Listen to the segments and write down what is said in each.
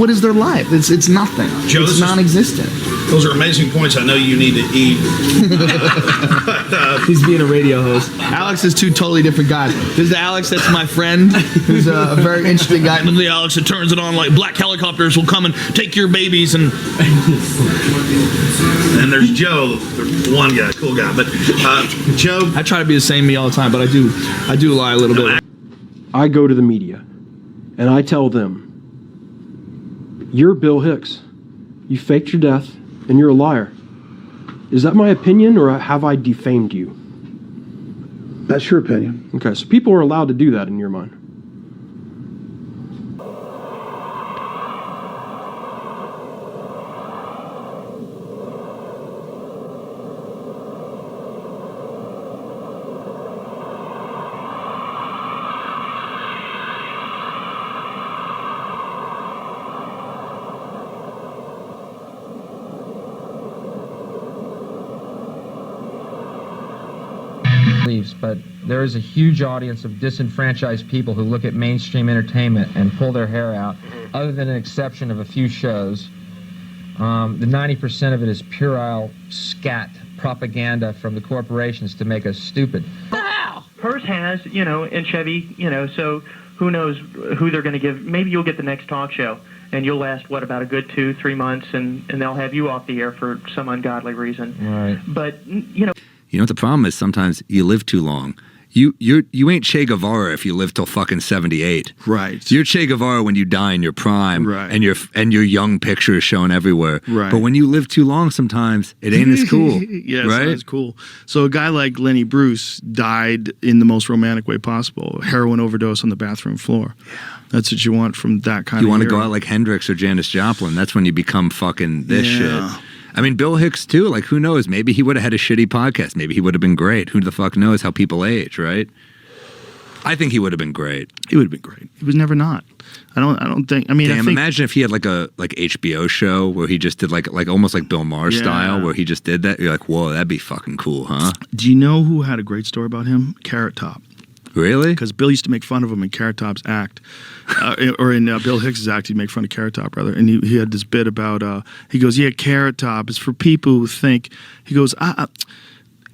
What is their life? It's nothing. Joe, it's non-existent. Those are amazing points. I know you need to eat. He's being a radio host. Alex is two totally different guys. There's the Alex that's my friend, who's a very interesting guy. And the Alex that turns it on like black helicopters will come and take your babies. And there's Joe, the one guy, cool guy. But Joe, I try to be the same me all the time, but I do lie a little bit. I go to the media, and I tell them, "You're Bill Hicks. You faked your death, and you're a liar." Is that my opinion, or have I defamed you? That's your opinion. Okay, so people are allowed to do that in your mind. But there is a huge audience of disenfranchised people who look at mainstream entertainment and pull their hair out, other than an exception of a few shows. The 90% of it is puerile scat propaganda from the corporations to make us stupid. Wow. Hers has, and Chevy, so who knows who they're going to give. Maybe you'll get the next talk show, and you'll last, about a good 2-3 months, and they'll have you off the air for some ungodly reason. Right. But, You know what the problem is? Sometimes you live too long. You ain't Che Guevara if you live till fucking 78. Right. You're Che Guevara when you die in your prime, right, and your young picture is shown everywhere. Right. But when you live too long, sometimes it ain't as cool. Yeah, right? It's cool. So a guy like Lenny Bruce died in the most romantic way possible. Heroin overdose on the bathroom floor. Yeah. That's what you want from that kind of. You want to go out like Hendrix or Janis Joplin. That's when you become fucking this shit. I mean, Bill Hicks, too. Like, who knows? Maybe he would have had a shitty podcast. Maybe he would have been great. Who the fuck knows how people age, right? I think he would have been great. He would have been great. He was never not. I don't think. I mean, damn. Imagine if he had like a HBO show where he just did like almost like Bill Maher style, where he just did that. You're like, whoa, that'd be fucking cool, huh? Do you know who had a great story about him? Carrot Top. Really? Because Bill used to make fun of him in Carrot Top's act, or in Bill Hicks' act, he'd make fun of Carrot Top, rather. And he had this bit about, he goes, yeah, Carrot Top is for people who think, he goes,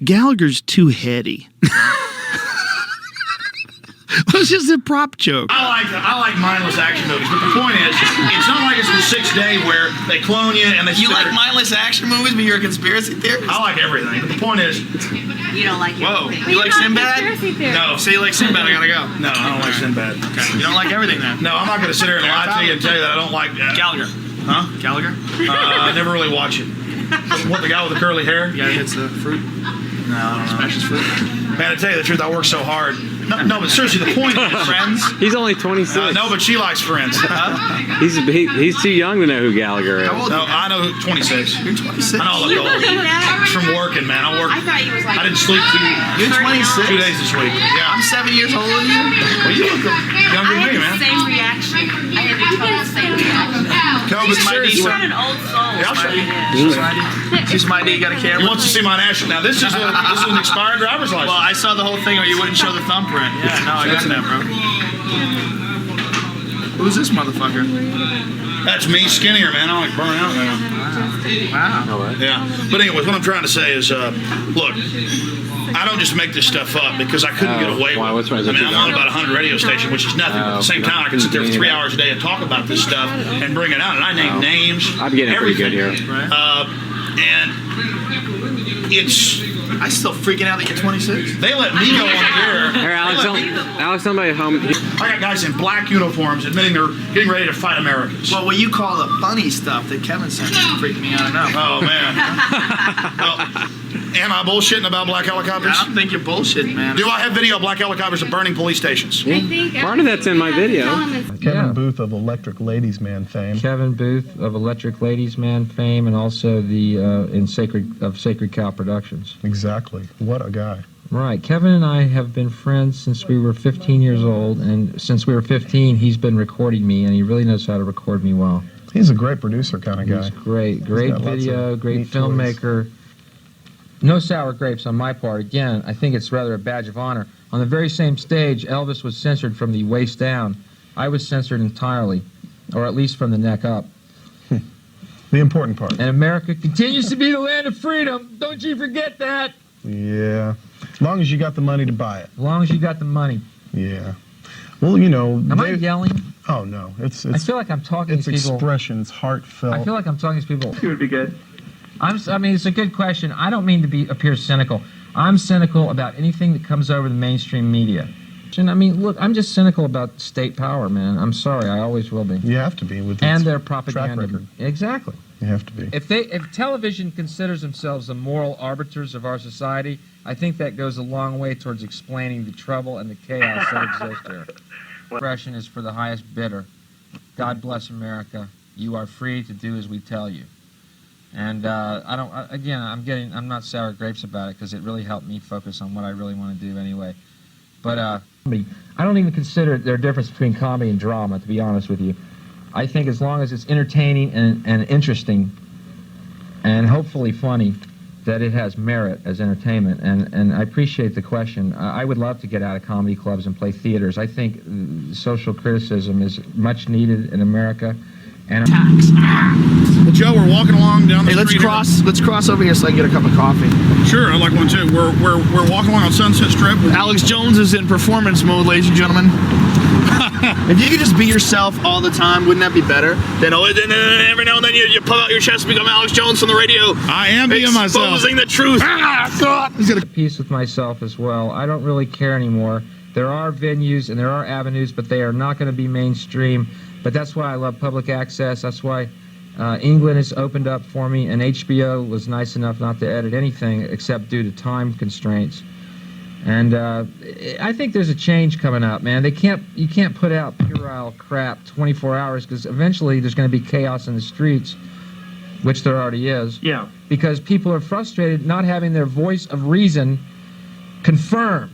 Gallagher's too heady. It was just a prop joke. I like mindless action movies, but the point is, it's not like it's the 6th day where they clone you and they. You like mindless action movies, but you're a conspiracy theorist? I like everything, but the point is. You don't like everything. Whoa, you like Sinbad? No. Say you like Sinbad, I gotta go. No, I don't like Sinbad. Okay. You don't like everything then? No, I'm not gonna sit here and lie to you and tell you that I don't like Gallagher. Huh? Gallagher? I never really watch it. What, the guy with the curly hair? Yeah, hits the fruit. No, I don't know. Smashes fruit. Man, to tell you the truth, I work so hard. No, but seriously, the point is, Friends. He's only 26. No, but she likes Friends. He's too young to know who Gallagher is. No, I know 26. You're 26. I know I look old. It's from working, man. I thought you was like. I didn't sleep You're 26. 2 days this week. Yeah. I'm 7 years older than you. Well, you look younger than me, man. Same reaction. I had the total same reaction. But seriously, You're an old soul. Yeah, I'll show you. She's my ID. You got a camera? He wants to see my national. Now this is an expired driver's license. Well, I saw the whole thing where you wouldn't show the thumbprint. Yeah, no, I got that, bro. Who's this motherfucker? That's me, skinnier, man. I like burn out now. Wow. Yeah. But anyways, what I'm trying to say is, look, I don't just make this stuff up because I couldn't get away with it. I mean, I'm on about 100 radio stations, which is nothing. But at the same time, I can sit there for 3 hours a day and talk about this stuff and bring it out. And I name names. I'm getting everything. pretty good here. And it's... I still freaking out that you're 26. They let me go on the air. Here, Alex, somebody home. I got guys in black uniforms admitting they're getting ready to fight Americans. Well, what you call the funny stuff that Kevin said freaked me out enough. Oh, man. Well, am I bullshitting about black helicopters? I don't think you're bullshitting, man. Do I have video of black helicopters of burning police stations? I think part of that's in my video. Kevin Booth of Electric Ladies Man fame. Kevin Booth of Electric Ladies Man fame, and also the Sacred Cow Productions. Exactly. What a guy. Right. Kevin and I have been friends since we were 15 years old, and since we were 15, he's been recording me, and he really knows how to record me well. He's a great producer kind of guy. He's great. Great video, great filmmaker. Toys. No sour grapes on my part. Again, I think it's rather a badge of honor. On the very same stage, Elvis was censored from the waist down. I was censored entirely. or at least from the neck up. The important part. And America continues to be the land of freedom. Don't you forget that. Yeah. As long as you got the money to buy it. As long as you got the money. Yeah. Well, you know. Am I yelling? Oh, no. It's I feel like I'm talking to people. It's expression. It's heartfelt. I feel like I'm talking to people. It would be good. I mean, it's a good question. I don't mean to appear cynical. I'm cynical about anything that comes over the mainstream media. I mean, look, I'm just cynical about state power, man. I'm sorry, I always will be. You have to be with and their propaganda. Track record. Exactly. You have to be. If television considers themselves the moral arbiters of our society, I think that goes a long way towards explaining the trouble and the chaos that exists here. Expression is for the highest bidder. God bless America. You are free to do as we tell you. And I'm not sour grapes about it because it really helped me focus on what I really want to do anyway. But I don't even consider there a difference between comedy and drama, to be honest with you. I think as long as it's entertaining and interesting and hopefully funny, that it has merit as entertainment. And I appreciate the question. I would love to get out of comedy clubs and play theaters. I think social criticism is much needed in America. And well, Joe, we're walking along down the street. Let's cross over here so I can get a cup of coffee. Sure, I'd like one too. We're walking along on Sunset Strip. Alex Jones is in performance mode, ladies and gentlemen. If you could just be yourself all the time, wouldn't that be better? Then every now and then you pull out your chest and become Alex Jones on the radio. I am being myself. Exposing the truth. He's got a piece with myself as well. I don't really care anymore. There are venues and there are avenues, but they are not going to be mainstream. But that's why I love public access. That's why England has opened up for me, and HBO was nice enough not to edit anything except due to time constraints. And I think there's a change coming up, man. You can't put out puerile crap 24 hours because eventually there's going to be chaos in the streets, which there already is. Yeah. Because people are frustrated not having their voice of reason confirmed.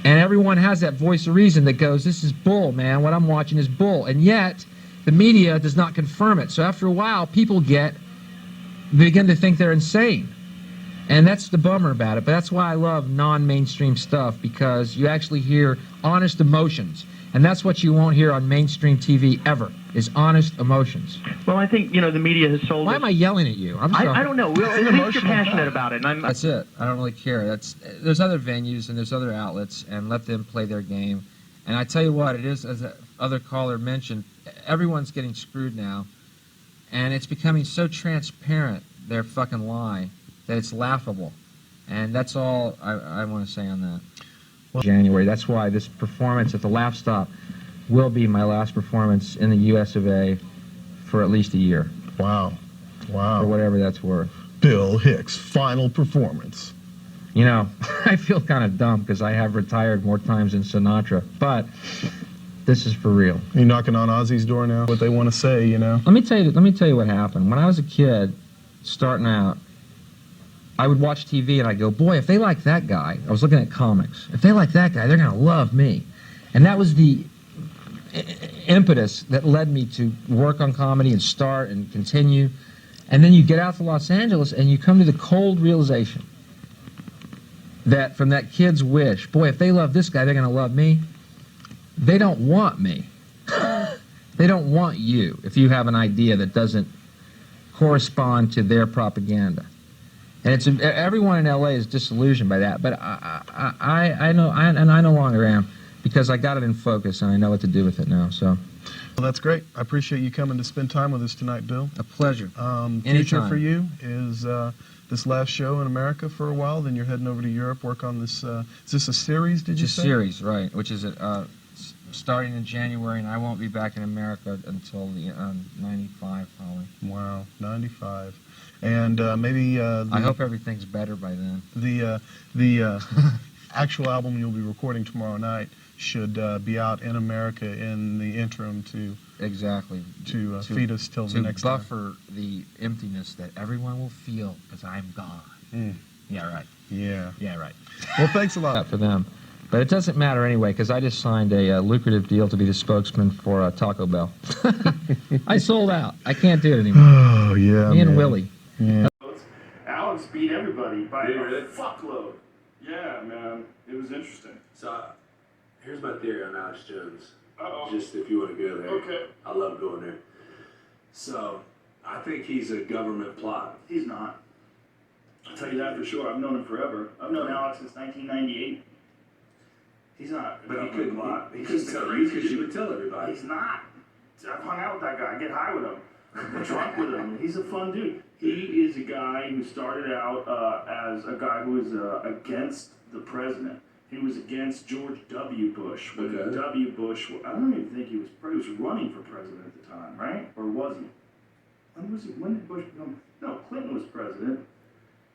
And everyone has that voice of reason that goes, this is bull, man. What I'm watching is bull. And yet, the media does not confirm it. So after a while, people begin to think they're insane. And that's the bummer about it. But that's why I love non-mainstream stuff, because you actually hear honest emotions. And that's what you won't hear on mainstream TV ever, is honest emotions. Well, I think, the media has sold. Why am I yelling at you? I'm sorry. I don't know. Well, at least you're passionate about it. And That's it. I don't really care. There's other venues and there's other outlets, and let them play their game. And I tell you what, it is, as the other caller mentioned, everyone's getting screwed now. And it's becoming so transparent, their fucking lie, that it's laughable. And that's all I want to say on that. January. That's why this performance at the Laugh Stop will be my last performance in the US of A for at least a year. Wow. Wow. For whatever that's worth. Bill Hicks' final performance. I feel kind of dumb because I have retired more times than Sinatra, but this is for real. Are you knocking on Ozzy's door now? What they want to say, Let me tell you what happened. When I was a kid, starting out, I would watch TV and I'd go, boy, if they like that guy, I was looking at comics, if they like that guy, they're going to love me. And that was the impetus that led me to work on comedy and start and continue. And then you get out to Los Angeles and you come to the cold realization that from that kid's wish, boy, if they love this guy, they're going to love me. They don't want me. They don't want you if you have an idea that doesn't correspond to their propaganda. And everyone in LA is disillusioned by that, but I know, and I no longer am, because I got it in focus and I know what to do with it now. So, well, that's great. I appreciate you coming to spend time with us tonight, Bill. A pleasure. Future for you is this last show in America for a while. Then you're heading over to Europe, work on this. Is this a series? Did you say? It's a series, right? Which is starting in January, and I won't be back in America until the 95, probably. Wow, 95. And maybe I hope everything's better by then. The actual album you'll be recording tomorrow night should be out in America in the interim to feed us till the next time. To buffer the emptiness that everyone will feel because I'm gone. Yeah, right. Yeah, right. Well, thanks a lot. For them. But it doesn't matter anyway, because I just signed a lucrative deal to be the spokesman for Taco Bell. I sold out. I can't do it anymore. Oh, yeah, Me and Willie. Yeah. Alex beat everybody by a fuckload. Yeah, man. It was interesting. So, here's my theory on Alex Jones. Just if you want to go there. Okay. I love going there. So, I think he's a government plot. He's not. I'll tell you that for sure. I've known him forever. I've known Alex since 1998. He's not. But he couldn't tell crazy because you would tell everybody. He's not. I've hung out with that guy. I get high with him. I'm drunk with him. He's a fun dude. He is a guy who started out as a guy who was against the president. He was against George W. Bush. When W. Bush, I don't even think he was running for president at the time, right? Or was he? When did Bush become? No, Clinton was president.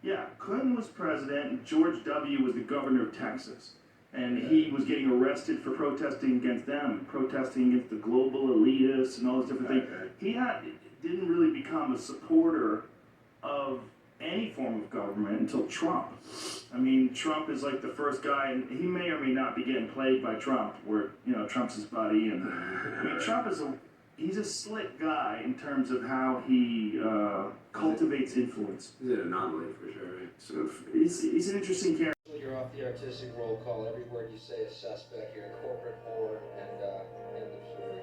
Yeah, Clinton was president, and George W. was the governor of Texas. And he was getting arrested for protesting against them, protesting against the global elitists and all those different things. He didn't really become a supporter of any form of government until Trump. I mean, Trump is like the first guy, and he may or may not be getting played by Trump, where, Trump's his buddy. And I mean, Trump is he's a slick guy in terms of how he cultivates influence. He's an anomaly for sure, right? So he's an interesting character. You're off the artistic roll call. Every word you say is suspect. You're a corporate whore, and end of story.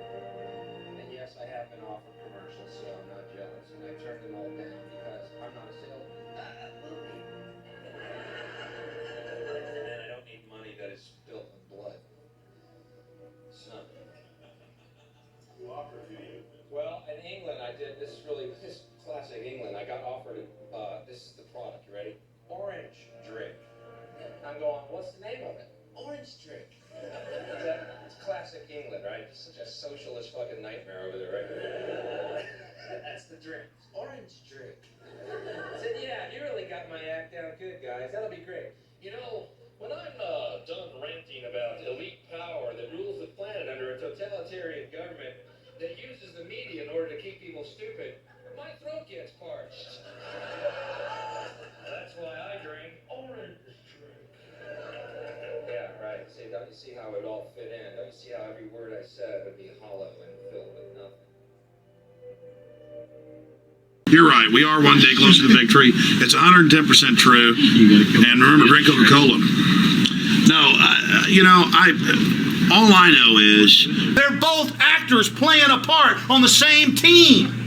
And yes, I have been offered commercials, so I'm not jealous. And I turned them all down because I'm not a salesman. And I don't need money that is built in blood. So. Who offered you? Well, in England, this is classic England. I got offered, this is the product, you ready? Orange drink. I'm going, what's the name of it? Orange drink. It's classic England, right? It's such a socialist fucking nightmare over there, right? That's the drink. Orange drink. I said, yeah, you really got my act down good, guys. That'll be great. When I'm done ranting about elite power that rules the planet under a totalitarian government that uses the media in order to keep people stupid, my throat gets parched. That's why I drink orange drink. Yeah, right. See, don't you see how it all fit in? Don't you see how every word I said would be hollow and filled with nothing? You're right. We are one day closer to victory. It's 110% true. And remember, drink Coca-Cola. No, all I know is they're both actors playing a part on the same team.